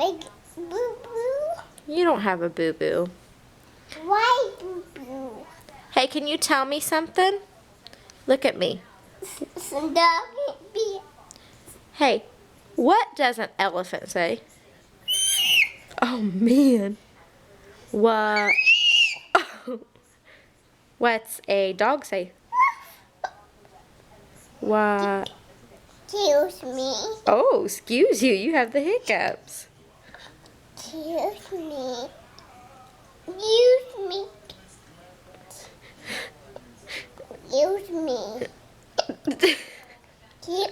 Like boo-boo. You don't have a boo-boo. Why boo-boo? Hey, can you tell me something? Look at me. Hey, what does an elephant say? Oh, man. What? What's a dog say? What? Excuse me. Oh, excuse you. You have the hiccups. Excuse me. Excuse me. Excuse me. Excuse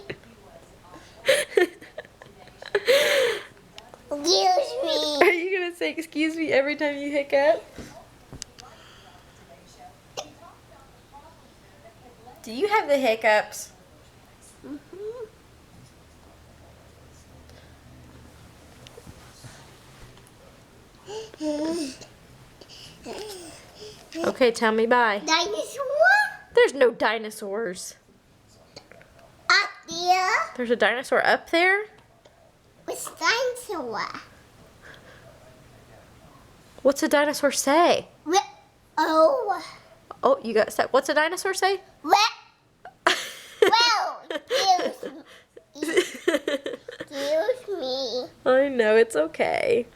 me. Are you going to say excuse me every time you hiccup? Do you have the hiccups? Okay, tell me bye. Dinosaur? There's no dinosaurs. Up there? There's a dinosaur up there? What's dinosaur? What's a dinosaur say? Oh. Oh, you got stuck. What's a dinosaur say? Well, excuse me. Excuse me. I know, it's okay.